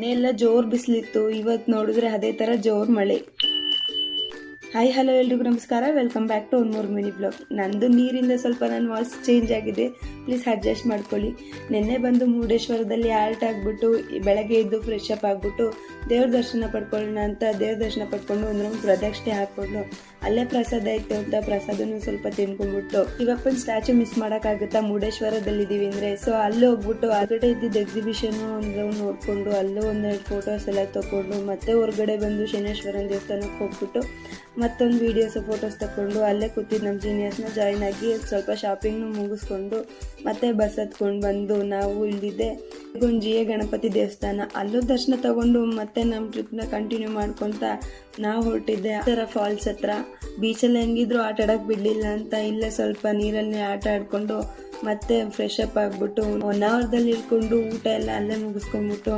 ನೆನ್ನೆ ಜೋರ್ ಬಿಸಿಲಿತ್ತು, ಇವತ್ತು ನೋಡಿದ್ರೆ ಅದೇ ತರ ಜೋರ್ ಮಳೆ. ಹಾಯ್ ಹಲೋ ಎಲ್ರಿಗೂ ನಮಸ್ಕಾರ, welcome back to one more mini blog. ನಂದು ನೀರಿಂದ ಸ್ವಲ್ಪ ನನ್ನ ವಾಯ್ಸ್ ಚೇಂಜ್ ಆಗಿದೆ, ಪ್ಲೀಸ್ ಅಡ್ಜಸ್ಟ್ ಮಾಡ್ಕೊಳ್ಳಿ. ನಿನ್ನೆ ಬಂದು ಮುರುಡೇಶ್ವರದಲ್ಲಿ ಆಲ್ಟ್ ಆಗಿಬಿಟ್ಟು ಬೆಳಗ್ಗೆ ಎದ್ದು ಫ್ರೆಶ್ ಅಪ್ ಆಗಿಬಿಟ್ಟು ದೇವ್ರ ದರ್ಶನ ಪಡ್ಕೊಳ್ಳೋಣ ಅಂತ ದೇವ್ರ ದರ್ಶನ ಪಡ್ಕೊಂಡು ಒಂದು ರೌಂಡ್ ಪ್ರದಕ್ಷಿಣೆ ಹಾಕ್ಕೊಂಡು ಅಲ್ಲೇ ಪ್ರಸಾದ ಇತ್ತು ಅಂತ ಪ್ರಸಾದನೂ ಸ್ವಲ್ಪ ತಿನ್ಕೊಂಡ್ಬಿಟ್ಟು ಶಿವಪ್ಪನ ಸ್ಟ್ಯಾಚು ಮಿಸ್ ಮಾಡೋಕ್ಕಾಗುತ್ತಾ ಮುರುಡೇಶ್ವರದಲ್ಲಿದ್ದೀವಿ ಅಂದರೆ, ಸೊ ಅಲ್ಲಿ ಹೋಗ್ಬಿಟ್ಟು ಹೊರಗಡೆ ಇದ್ದಿದ್ದು ಎಕ್ಸಿಬಿಷನ್ ಒಂದು ರೌಂಡ್ ನೋಡಿಕೊಂಡು ಅಲ್ಲೂ ಒಂದೆರಡು ಫೋಟೋಸ್ ಎಲ್ಲ ತೊಗೊಂಡು ಮತ್ತೆ ಹೊರಗಡೆ ಬಂದು ಶನೇಶ್ವರನ ದೇವಸ್ಥಾನಕ್ಕೆ ಹೋಗ್ಬಿಟ್ಟು ಮತ್ತೊಂದು ವೀಡಿಯೋಸ್ ಫೋಟೋಸ್ ತಗೊಂಡು ಅಲ್ಲೇ ಕೂತಿದ್ದು ನಮ್ಮ ಜೀನಿಯರ್ಸ್ನ ಜಾಯಿನ್ ಆಗಿ ಸ್ವಲ್ಪ ಶಾಪಿಂಗ್ನು ಮುಗಿಸ್ಕೊಂಡು ಮತ್ತೆ ಬಸ್ ಹತ್ಕೊಂಡು ಬಂದು ನಾವು ಇಲ್ಲಿದ್ದೆ ಗುಂಜಿಯ ಗಣಪತಿ ದೇವಸ್ಥಾನ, ಅಲ್ಲೂ ದರ್ಶನ ತಗೊಂಡು ಮತ್ತೆ ನಮ್ಮ ಟ್ರಿಪ್ನ ಕಂಟಿನ್ಯೂ ಮಾಡ್ಕೊತ ನಾವು ಹೊರಟಿದ್ದೆ ಥರ ಫಾಲ್ಸ್ ಹತ್ರ. ಬೀಚಲ್ಲಿ ಹೆಂಗಿದ್ರು ಆಟ ಆಡೋಕೆ ಬಿಡಲಿಲ್ಲ ಅಂತ ಇಲ್ಲೇ ಸ್ವಲ್ಪ ನೀರಲ್ಲಿ ಆಟ ಆಡ್ಕೊಂಡು ಮತ್ತೆ ಫ್ರೆಶ್ ಅಪ್ ಆಗಿಬಿಟ್ಟು 1 ಅವರ್ದಲ್ಲಿ ಇಳ್ಕೊಂಡು ಊಟ ಎಲ್ಲ ಅಲ್ಲೇ ಮುಗಿಸ್ಕೊಂಡ್ಬಿಟ್ಟು